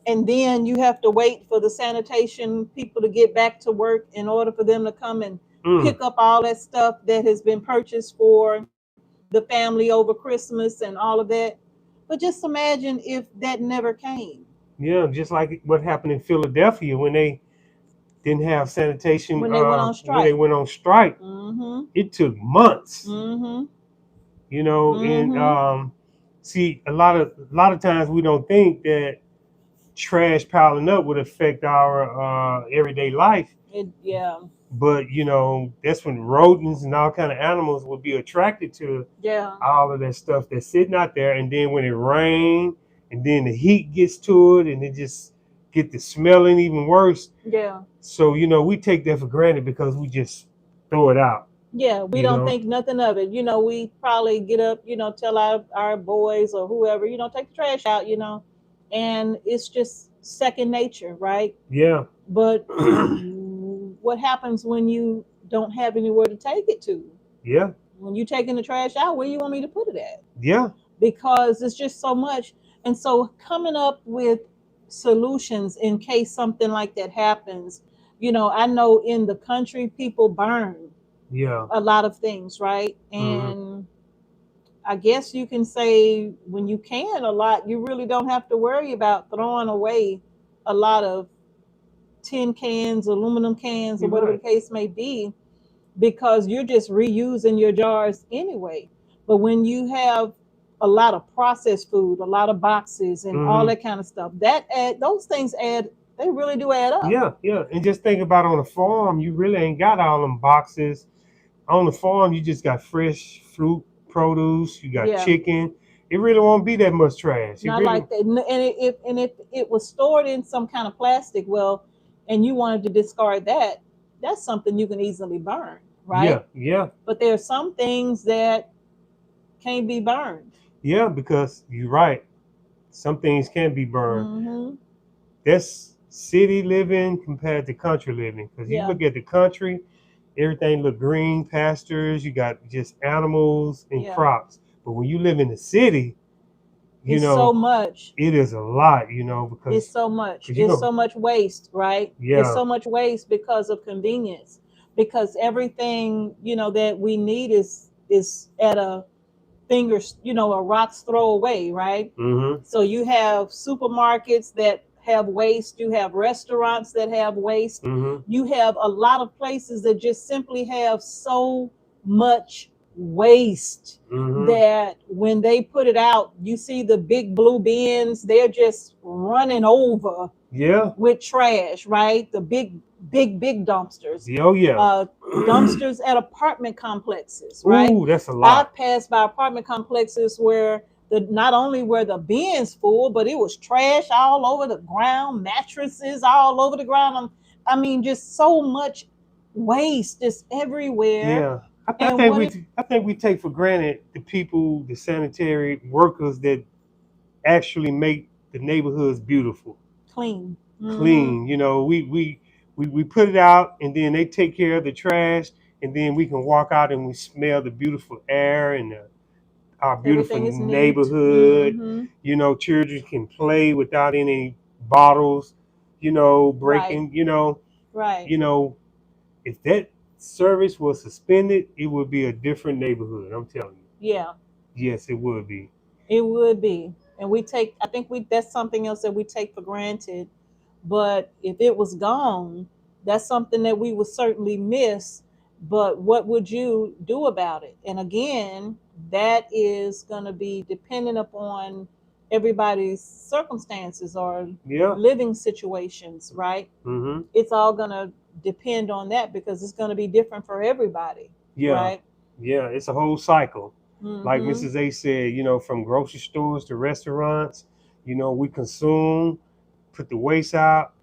And then you have to wait for the sanitation people to get back to work in order for them to come and mm, pick up all that stuff that has been purchased for the family over Christmas and all of that. But just imagine if that never came. yeah, just like what happened in Philadelphia when they didn't have sanitation When they went on when they strike. went on strike. Mm-hmm. It took months, Mm-hmm. and Mm-hmm. see a lot of times we don't think that trash piling up would affect our everyday life, Yeah. but that's when rodents and all kind of animals would be attracted to Yeah. all of that stuff that's sitting out there. And then when it rains and then the heat gets to it and it just get the smelling even worse. Yeah. So we take that for granted because we just throw it out. Yeah. We you don't know think nothing of it. We probably get up, tell our boys or whoever, take the trash out, and it's just second nature, right? yeah. But what happens when you don't have anywhere to take it to? Yeah. When you taking the trash out, where you want me to put it at? Yeah. Because it's just so much. And so coming up with solutions in case something like that happens, I know in the country people burn Yeah. a lot of things, right? Hmm. And I guess you can say when you can a lot, you really don't have to worry about throwing away a lot of tin cans, aluminum cans, or You're whatever the right. case may be, because you're just reusing your jars anyway. But when you have a lot of processed food, a lot of boxes, and all Hmm. that kind of stuff, those things add. They really do add up. Yeah. Yeah. And just think about on a farm, you really ain't got all them boxes. On the farm, you just got fresh fruit, produce. You got Yeah, chicken. It really won't be that much trash. It not really. like that. And if it was stored in some kind of plastic, well, and you wanted to discard that, that's something you can easily burn, Yeah. right? Yeah. But there are some things that can't be burned. Yeah. Because you're right. Some things can be burned. Hmm. That's city living compared to country living. Because you Yeah, look at the country, everything look green, pastures. You got just animals and yeah. crops. But when you live in the city, you It's so know, much. it is a lot. It's Because so much. you It's know, so much waste, right? It's yeah, so much waste because of convenience. Because everything, that we need is at a a rock's throw away, right? mm-hmm, So you have supermarkets that have waste, you have restaurants that have waste, mm-hmm, you have a lot of places that just simply have so much waste mm-hmm, that when they put it out, you see the big blue bins, they're just running over yeah, with trash, right? The big, big, big dumpsters, yeah, oh yeah. uh, dumpsters at apartment complexes, right? Ooh, that's a lot. I've passed by apartment complexes where not only were the bins full, but it was trash all over the ground, mattresses all over the ground. I mean, just so much waste just everywhere. Yeah, I And think what it we take for granted the people, the sanitary workers that actually make the neighborhoods beautiful, clean. Mm-hmm. clean. We put it out, and then they take care of the trash, and then we can walk out and we smell the beautiful air and our beautiful Everything is neat. neighborhood. Mm-hmm. Children can play without any bottles, Right. breaking. Right. You know, if that service was suspended, it would be a different neighborhood. I'm telling you. Yeah. Yes, it would be. It would be. And I think that's something else that we take for granted. But if it was gone, that's something that we would certainly miss. But what would you do about it? And again, that is going to be dependent upon everybody's circumstances or Yeah. living situations, right? Mm-hmm. It's all going to depend on that because it's going to be different for everybody, Yeah. right? Yeah. It's a whole cycle. Like Mm-hmm. Mrs. A said, from grocery stores to restaurants, we consume, put the waste out.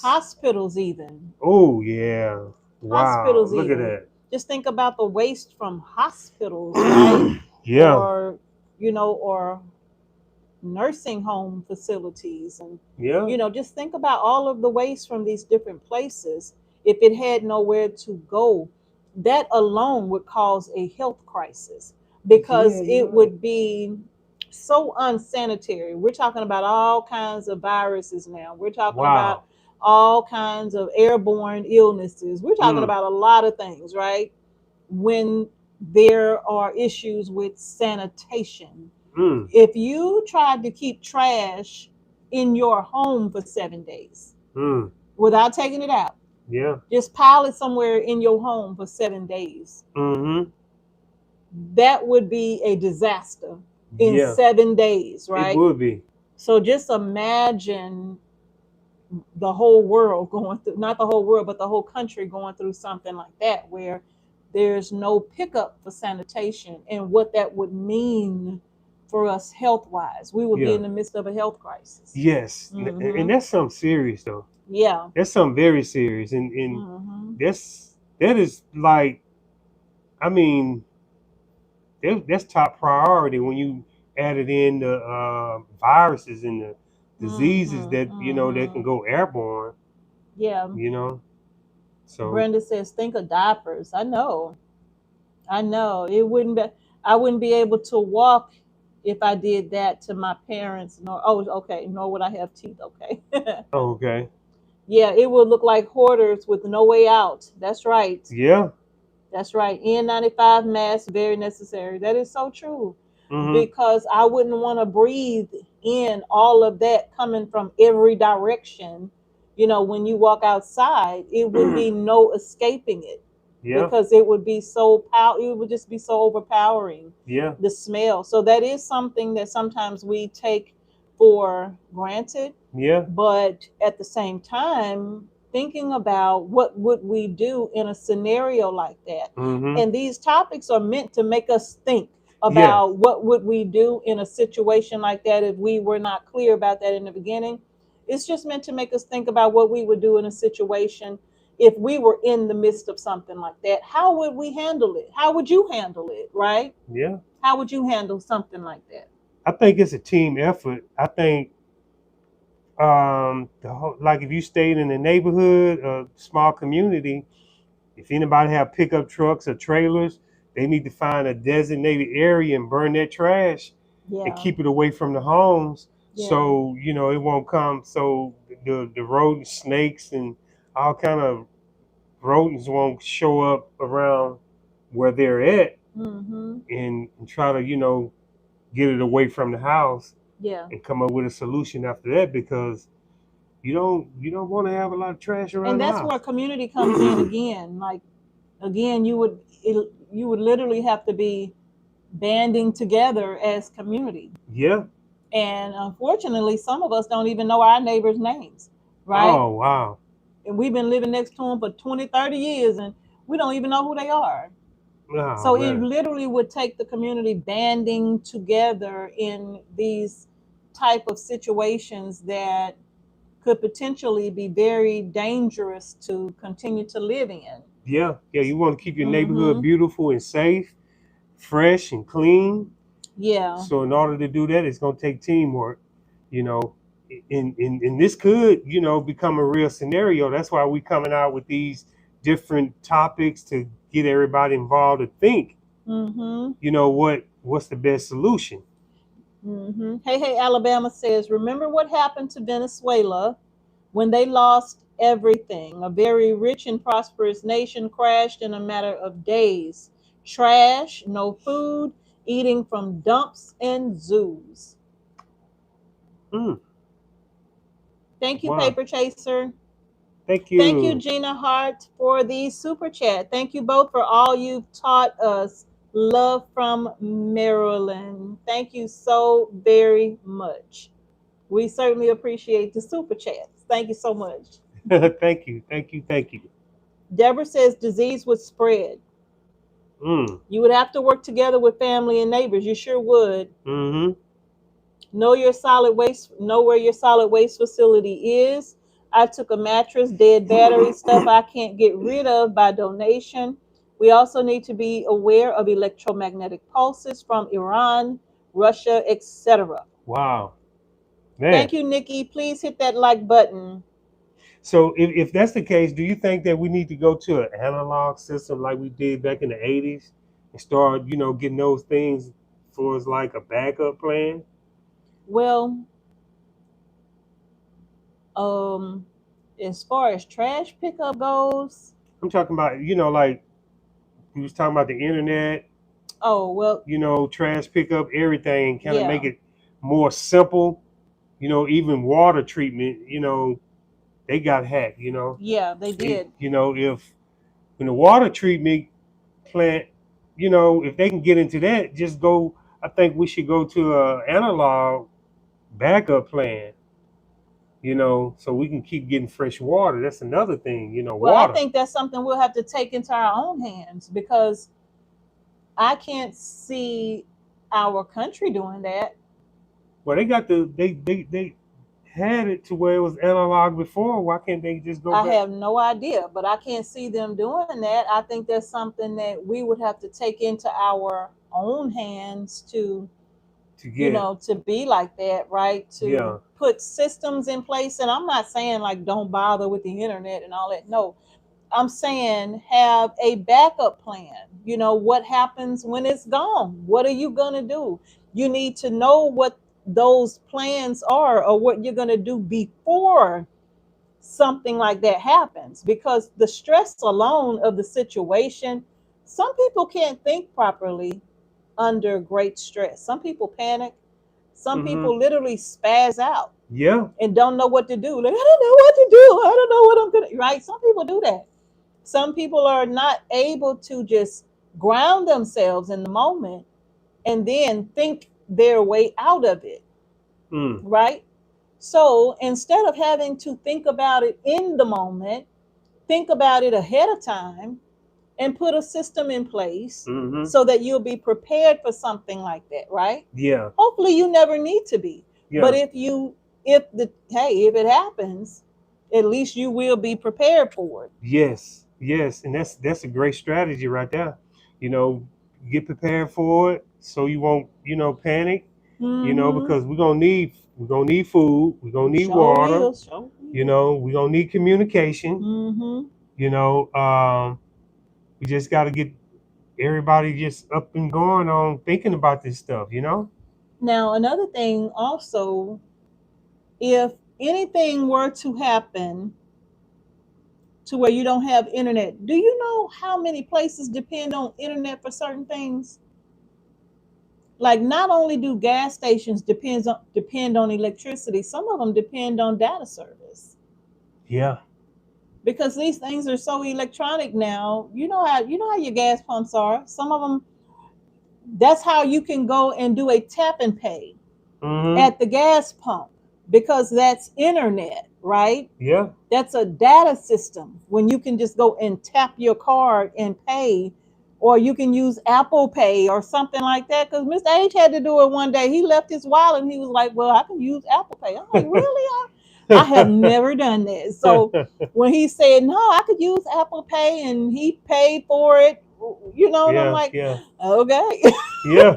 Hospitals even. Oh yeah. Wow. Hospitals Look at even. that. Just think about the waste from hospitals, right? Yeah. Or or nursing home facilities, and Yeah. just think about all of the waste from these different places. If it had nowhere to go, that alone would cause a health crisis, Yeah, because you're it right. would be so unsanitary. We're talking about all kinds of viruses now. We're talking about Wow. all kinds of airborne illnesses. We're talking Mm. about a lot of things, right? When there are issues with sanitation, Mm. if you tried to keep trash in your home for 7 days Mm. without taking it out, Yeah. just pile it somewhere in your home for 7 days, Mm-hmm. that would be a disaster in Yeah. 7 days, It right? would be. So just imagine the whole world going through, not the whole world, but the whole country going through something like that, where there's no pickup for sanitation, and what that would mean for us health wise. We would be Yeah. in the midst of a health crisis. Yes. Hmm. And that's something serious though. Yeah. That's something very serious. And Hmm. that is like, I mean, that's top priority when you added in the viruses and the Hmm. diseases that that can Hmm. go airborne. Yeah. You know, so Brenda says, think of diapers. I know. I know. It wouldn't be, I wouldn't be able to walk if I did that to my parents. Nor, oh, okay, nor would I have teeth. Okay. okay, Yeah, it would look like hoarders with no way out. That's right. yeah, That's right. N95 mask, very necessary. That is so true. mm-hmm. Because I wouldn't want to breathe in all of that coming from every direction. When you walk outside, it would be no escaping it, yeah, because it would be it would just be so overpowering, yeah, the smell. So that is something that sometimes we take for granted, yeah, but at the same time, thinking about what would we do in a scenario like that. mm-hmm. And these topics are meant to make us think Yeah, about what would we do in a situation like that if we were not clear about that in the beginning. It's just meant to make us think about what we would do in a situation if we were in the midst of something like that. How would we handle it? How would you handle it, right? yeah. How would you handle something like that? I think it's a team effort. I think like if you stayed in a neighborhood, a small community, if anybody have pickup trucks or trailers, they need to find a designated area and burn their trash and Yeah. keep it away from the homes, Yeah. so it won't come, so the rodent snakes and all kind of rodents won't show up around where they're at, Mhm. and try to get it away from the house Yeah. and come up with a solution after that, because you don't want to have a lot of trash around And the that's where house. community comes in again. Like, again, you would literally have to be banding together as community. Yeah. And unfortunately, some of us don't even know our neighbors' names, right? Oh wow. And we've been living next to them for 20, 30 years, and we don't even know who they are. Oh So it man. literally would take the community banding together in these type of situations that could potentially be very dangerous to continue to live in. Yeah, yeah. You want to keep your neighborhood Mm-hmm. beautiful and safe, fresh and clean. Yeah. So in order to do that, it's gonna take teamwork. You know, and this could become a real scenario. That's why we coming out with these different topics to get everybody involved to think. Mm-hmm. What's the best solution? Mm-hmm. Hey, hey, Alabama says, remember what happened to Venezuela when they lost everything? A very rich and prosperous nation crashed in a matter of days. Trash, no food, eating from dumps and zoos. Mm, Thank you, wow. Paper Chaser. Thank Thank you, you. Gina Hart, for the super chat. Thank you both for all you've taught us. Love from Maryland. Thank you so very much. We certainly appreciate the super chats. Thank you so much. Thank you. Thank you. Thank you. Deborah says disease would spread. Mm. You would have to work together with family and neighbors. You sure would. Mm-hmm. Know your solid waste. Know where your solid waste facility is. I took a mattress, dead battery, stuff I can't get rid of by donation. We also need to be aware of electromagnetic pulses from Iran, Russia, etc. Wow, man. Thank you, Nikki. Please hit that like button. So if that's the case, do you think that we need to go to an analog system like we did back in the 80s and start, getting those things for as like a backup plan? Well, um, as far as trash pickup goes, I'm talking about, like we was talking about the internet, oh well, trash pickup, everything, kind of make yeah, it more simple. Even water treatment, they got hacked. yeah, they They, did. if when the water treatment plant, if they can get into that, just go. I think we should go to a analog backup plan. So we can keep getting fresh water. That's another thing. Well, I Water. think that's something we'll have to take into our own hands because I can't see our country doing that. Well, they got they had it to where it was analog before. Why can't they just go I back have no idea, but I can't see them doing that. I think that's something that we would have to take into our own hands to, to get? to be like that, right? To Yeah. put systems in place. And I'm not saying like don't bother with the internet and all that. No, I'm saying have a backup plan. What happens when it's gone? What are you going to do? You need to know what those plans are or what you're going to do before something like that happens because the stress alone of the situation, some people can't think properly under great stress. Some people panic. Some Mm-hmm. people literally spaz out Yeah. and don't know what to do. Like, I don't know what to do. I don't know what I'm going to, right? Some people do that. Some people are not able to just ground themselves in the moment and then think their way out of it, Mm. right? So instead of having to think about it in the moment, think about it ahead of time and put a system in place Mm-hmm. so that you'll be prepared for something like that, right? Yeah. Hopefully you never need to be. But Yeah. if it happens, at least you will be prepared for it. Yes. Yes. And that's a great strategy right there. You know, get prepared for it so you won't, panic. Mm-hmm. Because we're gonna need food, we're gonna need Show water. will, show will. We're gonna need communication. Mm-hmm. You know, we just got to get everybody just up and going on thinking about this stuff. Now, another thing also, if anything were to happen to where you don't have internet, do you know how many places depend on internet for certain things? Like not only do gas stations depend on electricity, some of them depend on data service Yeah. because these things are so electronic now. You know how your gas pumps are. Some of them, that's how you can go and do a tap and pay Mm-hmm. at the gas pump because that's internet, right? Yeah. That's a data system when you can just go and tap your card and pay, or you can use Apple Pay or something like that. Because Mr. H had to do it one day. He left his wallet and he was like, "Well, I can use Apple Pay." I'm like, "Really? I have never done that." So when he said, "No, I could use Apple Pay," and he paid for it, and I'm Yeah. like, Yeah. "Okay," Yeah.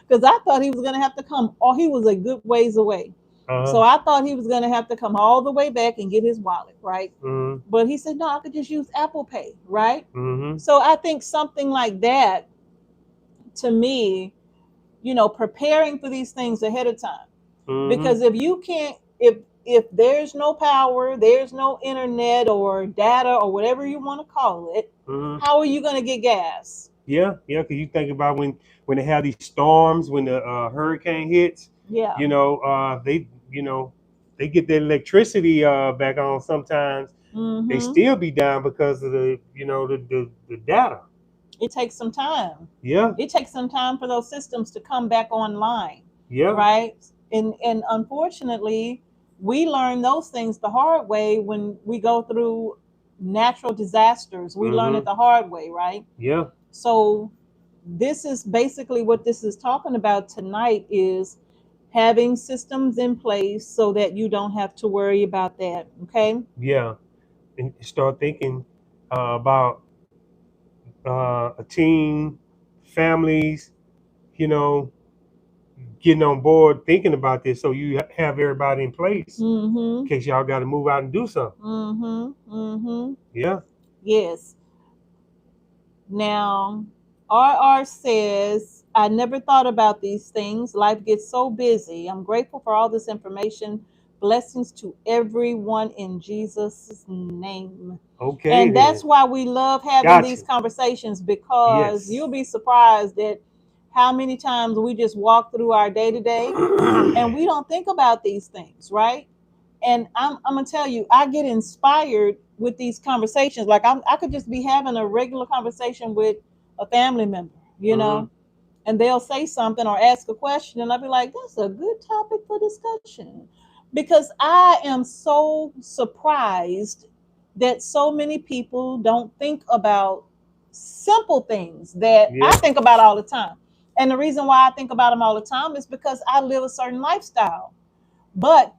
because I thought he was gonna have to come, or he was a good ways away. So Uh-huh. I thought he was going to have to come all the way back and get his wallet, right? Mm-hmm. But he said, no, I could just use Apple Pay, right? Mm-hmm. So I think something like that, to me, preparing for these things ahead of time. Mm-hmm. Because if you can't, if there's no power, there's no internet or data or whatever you want to call it, Mm-hmm. how are you going to get gas? Yeah. Yeah. Because you think about when they have these storms, when the hurricane hits, Yeah. they get their electricity back on sometimes. They Mm-hmm. still be down because of the data. It takes some time. Yeah. It takes some time for those systems to come back online, Yeah. right? And unfortunately, we learn those things the hard way when we go through natural disasters. We learn it Mm-hmm. the hard way, right? Yeah. So this is basically what this is talking about tonight, is having systems in place so that you don't have to worry about that. Okay. Yeah, and start thinking about a team, families, you know, getting on board, thinking about this, so you have everybody in place in Mm-hmm. case y'all got to move out and do something. Mm-hmm. Mm-hmm. Yeah. Yes. Now, RR says, I never thought about these things. Life gets so busy. I'm grateful for all this information. Blessings to everyone in Jesus' name. Okay And that's then. why we love having these Gotcha. conversations, because you'll Yes. be surprised at how many times we just walk through our day to day and we don't think about these things, right? And I'm gonna tell you, I get inspired with these conversations. Like I could just be having a regular conversation with a family member, Hmm. and they'll say something or ask a question, and I'll be like, that's a good topic for discussion. Because I am so surprised that so many people don't think about simple things that I Yeah. think about all the time. And the reason why I think about them all the time is because I live a certain lifestyle. But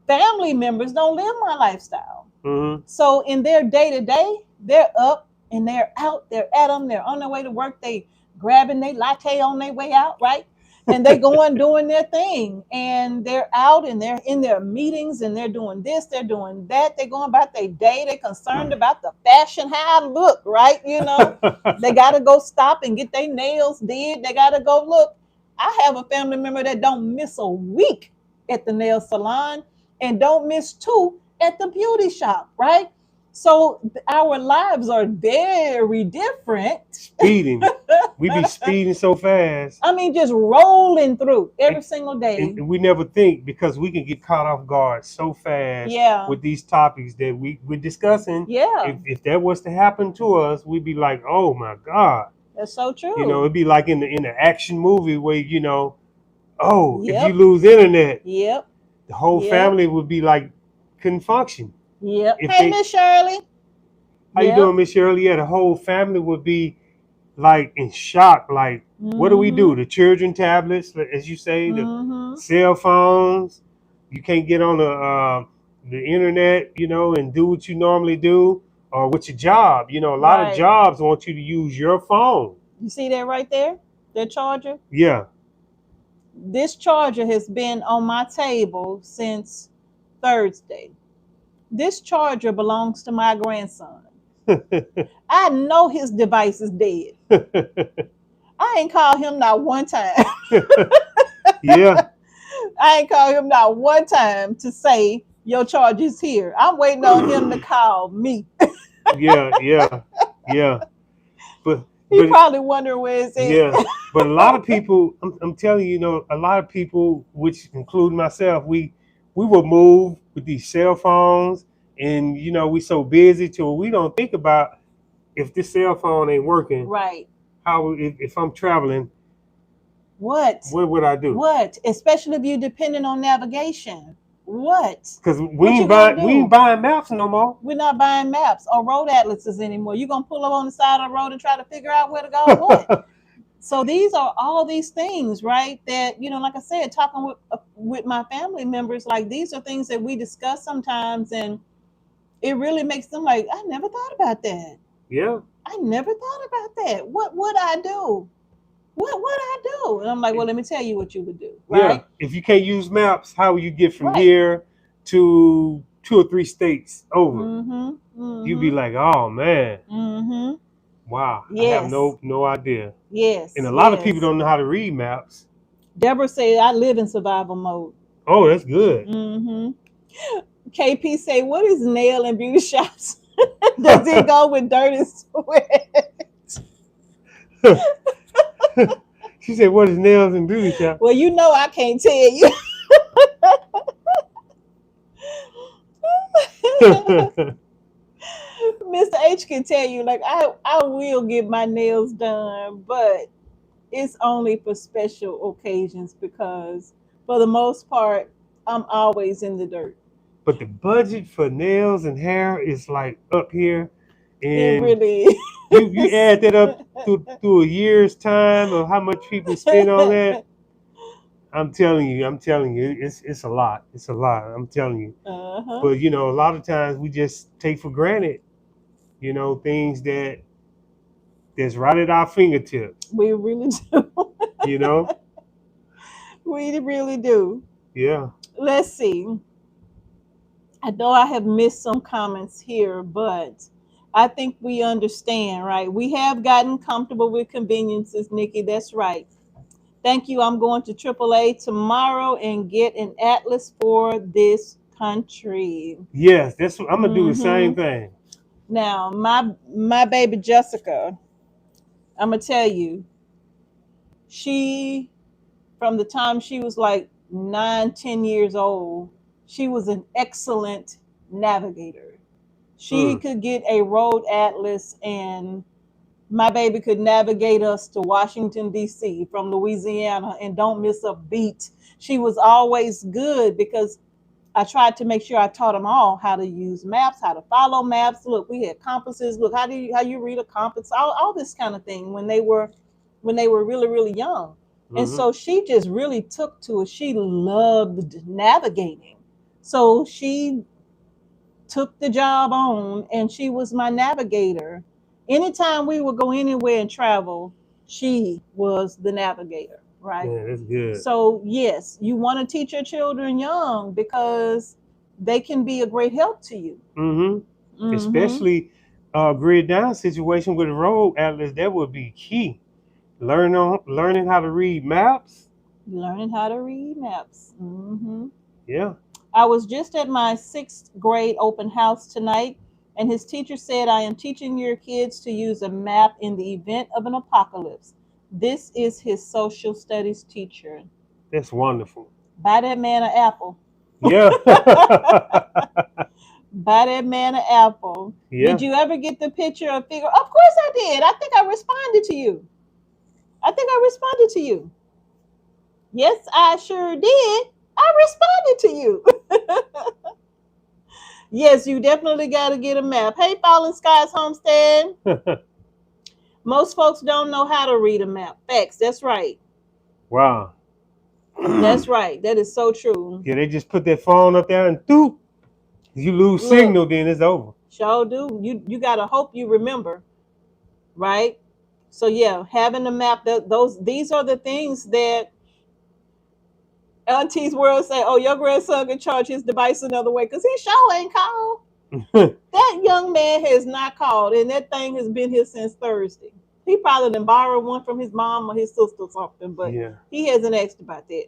family members don't live my lifestyle. Hmm. So in their day to day, they're up and they're out, they're at them, they're on their way to work, they grabbing their latte on their way out, right? And they going doing their thing, and they're out and they're in their meetings and they're doing this, they're doing that, they're going about their day, they're concerned about the fashion, how I look, right? They gotta go stop and get their nails did, they gotta go look. I have a family member that don't miss a week at the nail salon and don't miss two at the beauty shop, right? So our lives are very different. Speeding. We be speeding so fast. I mean, just rolling through every And, single day. and we never think, because we can get caught off guard so fast Yeah, with these topics that we're discussing. yeah, If that was to happen to us, we'd be like, oh my God. that's so You know, true. it'd be like in the action movie where, oh, if you Yep, lose internet, yep, the whole yep, family would be like, couldn't function. yep. If Hey, they, Miss Shirley. how you doing, Yep. Miss Shirley? Yeah, the whole family would be like in shock. Like, what do we do? Mm-hmm. The children tablets, as you say, the Mm-hmm. cell phones. You can't get on the internet, and do what you normally do, or with your job. A lot of Right. jobs want you to use your phone. You see that right there? That charger? Yeah. This charger has been on my table since Thursday. This charger belongs to my grandson. I know his device is dead. I ain't called him not one time. Yeah. I ain't called him not one time to say your charger's here. I'm waiting on him to call me. Yeah. Yeah. Yeah. But He but probably wondering where it's yeah. at. But a lot of people, I'm telling you, a lot of people, which include myself, we will move with these cell phones, and we so busy till we don't think about, if this cell phone ain't working, Right. how if I'm traveling, What? what would I do? What? Especially if you're depending on navigation. What? Because we What you ain't gonna buying we ain't do? buying maps no more. We're not buying maps or road atlases anymore. You gonna pull up on the side of the road and try to figure out where to go? What? So these are all these things, right? That like I said, talking with my family members, like these are things that we discuss sometimes, and it really makes them like, I never thought about that. Yeah. I never thought about that. What would I do? What would I do? And I'm like, well, let me tell you what you would do, Yeah. right? If you can't use maps, how will you get from Right. here to 2 or 3 states over? Mm-hmm. You'd be Mm-hmm. like, oh man, Mm-hmm. wow, I have Yes. no idea. And Yes. a lot of people Yes. don't know how to read maps. Deborah said, I live in survival mode. Oh, that's good. Mm-hmm. KP say, what is nail and beauty shops? Does it go with dirt and sweat? She said, what is nails and beauty shop? Well, I can't tell you. Mr. H can tell you, like, I will get my nails done, but it's only for special occasions because for the most part, I'm always in the dirt. But the budget for nails and hair is like up here. It And really you is. add that up through a year's time of how much people spend on that. I'm telling you, it's a lot. It's a lot. I'm telling you. Uh-huh. But a lot of times we just take for granted, things that's right at our fingertips. We really do. You know, We really do. yeah, Let's see. I know I have missed some comments here, but I think we understand, right? We have gotten comfortable with conveniences, Nikki. That's right. Thank you. I'm going to AAA tomorrow and get an atlas for this country. yes. That's what I'm gonna do. The same Hmm. thing. Now, my baby Jessica, I'm gonna tell you, she from the time she was like 9, 10 years old, she was an excellent navigator. She Mm, could get a road atlas, and my baby could navigate us to Washington, D.C. from Louisiana and don't miss a beat. She was always good because I tried to make sure I taught them all how to use maps, how to follow maps. Look, we had compasses. Look, how you read a compass, all this kind of thing when they were really, really young. And mm-hmm. so she just really took to it. She loved navigating. So she took the job on and she was my navigator. Anytime we would go anywhere and travel, she was the navigator, right? Man, that's good. So, yes, you want to teach your children young because they can be a great help to you. Mm-hmm. Hmm. Especially grid down situation with a road atlas, that would be key. Learning how to read maps. Learning how to read maps. Hmm. Yeah, I was just at my sixth grade open house tonight, and his teacher said, I am teaching your kids to use a map in the event of an apocalypse. This is his social studies teacher. that's wonderful. Buy that man an apple. Yeah. Buy that man an apple. Did Yeah. you ever get the picture or figure? Of course I did. I think I responded to you. I think I responded to you. Yes, I sure did. I responded to you. Yes, you definitely got to get a map. Hey, Fallen Skies Homestead. Most folks don't know how to read a map. Facts. That's right. Wow. That's right. That is so true. Yeah, they just put that phone up there and doop. You lose Look, signal, then it's over. sure do. You gotta hope you remember, right? So yeah, having a map. These are the things that Auntie's world say. Oh, your grandson can charge his device another way because he sure ain't called. That young man has not called, and that thing has been here since Thursday. He probably done borrowed one from his mom or his sister or something, but Yeah. he hasn't asked about that.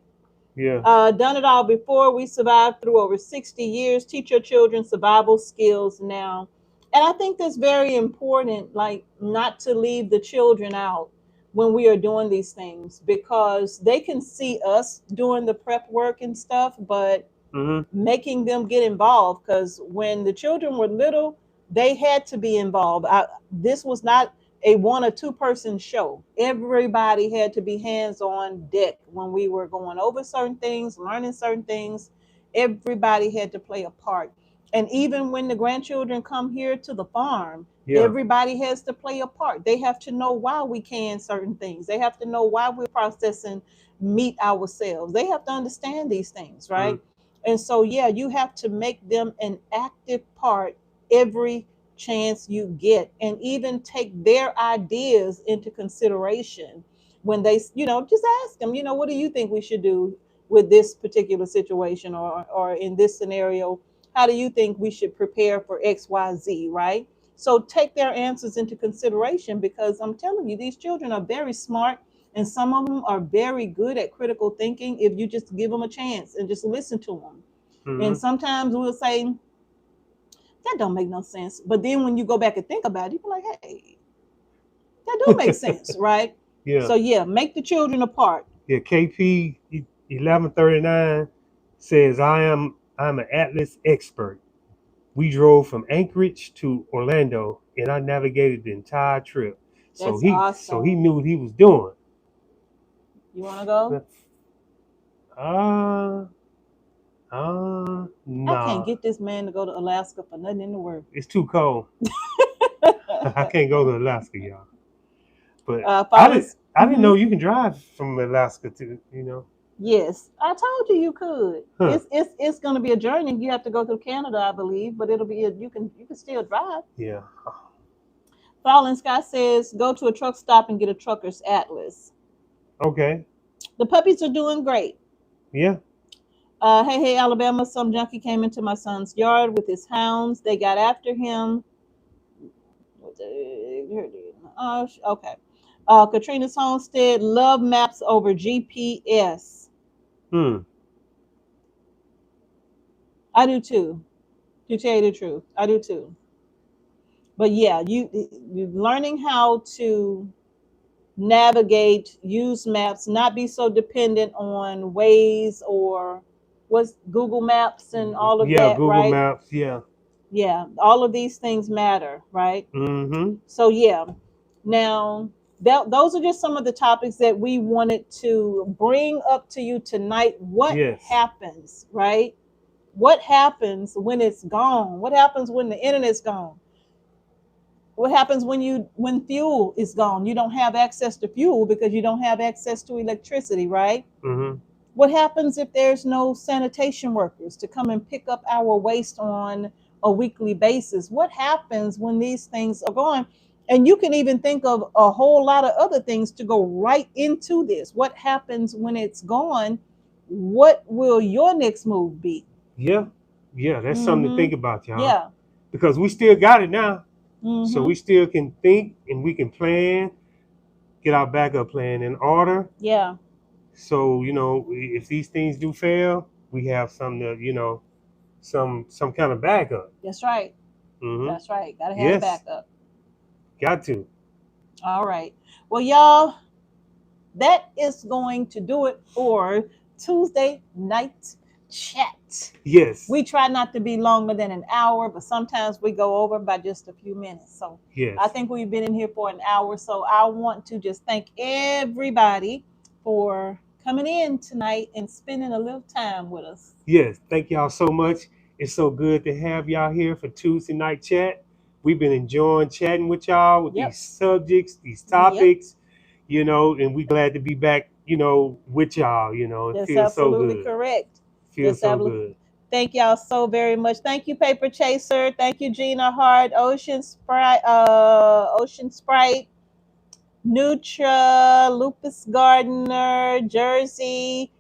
Yeah. Done it all before. We survived through over 60 years. Teach your children survival skills now. And I think that's very important, like not to leave the children out when we are doing these things because they can see us doing the prep work and stuff, but Mm-hmm. making them get involved because when the children were little, they had to be involved. This was not a one or two person show. Everybody had to be hands on deck when we were going over certain things, learning certain things. Everybody had to play a part. And even when the grandchildren come here to the farm, Yeah. everybody has to play a part. They have to know why we can certain things. They have to know why we're processing meat ourselves. They have to understand these things, Mm. right? And so, yeah, you have to make them an active part every chance you get, and even take their ideas into consideration when just ask them, what do you think we should do with this particular situation, or in this scenario, how do you think we should prepare for XYZ, right? So take their answers into consideration because I'm telling you, these children are very smart and some of them are very good at critical thinking if you just give them a chance and just listen to them. And Mm-hmm. sometimes we'll say, that don't make no sense. But then when you go back and think about it, you be like, hey, that do make sense, right? Yeah. So yeah, make the children a part. Yeah. KP 1139 says I'm an Atlas expert. We drove from Anchorage to Orlando, and I navigated the entire trip. So That's he awesome. knew what he was doing. You want to go? Uh, I can't nah. get this man to go to Alaska for nothing in the world. It's too cold. I can't go to Alaska, y'all. But Falling. I didn't know you can drive from Alaska to, you know. Yes, I told you you could. Huh. It's going to be a journey. You have to go through Canada, I believe, but it'll be you can still drive. Yeah. Fallen Sky says go to a truck stop and get a trucker's atlas. Okay. The puppies are doing great. Yeah. Hey, Alabama, some junkie came into my son's yard with his hounds. They got after him. Oh, okay. Katrina's Homestead, love maps over GPS. Hmm. I do too. To tell you the truth, I do too. But yeah, you learning how to navigate, use maps, not be so dependent on Waze or what's Google Maps and all of Yeah, that, Google right? Maps. Yeah. Yeah, all of these things matter, right? Mm-hmm. So yeah, now those are just some of the topics that we wanted to bring up to you tonight. What Yes. happens, right? What happens when it's gone? What happens when the internet's gone? What happens when fuel is gone? You don't have access to fuel because you don't have access to electricity, right? Mm-hmm. What happens if there's no sanitation workers to come and pick up our waste on a weekly basis? What happens when these things are gone? And you can even think of a whole lot of other things to go right into this. What happens when it's gone? What will your next move be? Yeah. Yeah. That's something to Mm-hmm. think about, y'all. Yeah. Because we still got it now. So Mm-hmm. we still can think and we can plan, get our backup plan in order. Yeah. So, you know, if these things do fail, we have some to, you know, some kind of backup. That's right. Mm-hmm. That's right. Gotta have Yes. backup. Got to. All right. Well, y'all, that is going to do it for Tuesday night chat. Yes. We try not to be longer than an hour, but sometimes we go over by just a few minutes. So Yes. I think we've been in here for an hour. So I want to just thank everybody for coming in tonight and spending a little time with us. Yes. Thank y'all so much. It's so good to have y'all here for Tuesday night chat. We've been enjoying chatting with y'all with Yep. these subjects, these Yep. topics, you know, and we glad to be back, you know, with y'all, you know. It That's feels so absolutely good. correct. Feels That's so absolutely. good. Thank y'all so very much. Thank you, Paper Chaser. Thank you, Gina Hart, Ocean Sprite, Nutra, Lupus Gardener, Jersey,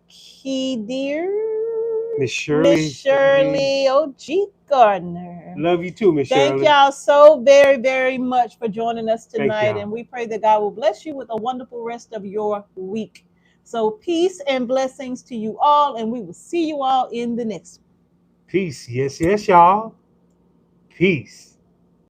Key Deer, Miss Miss Shirley. Shirley, OG Gardner. Love you too, Miss Thank Shirley. y'all so very, very much for joining us Thank tonight. y'all. And we pray that God will bless you with a wonderful rest of your week. So, peace and blessings to you all. And we will see you all in the next one. Peace. Yes, yes, y'all. Peace.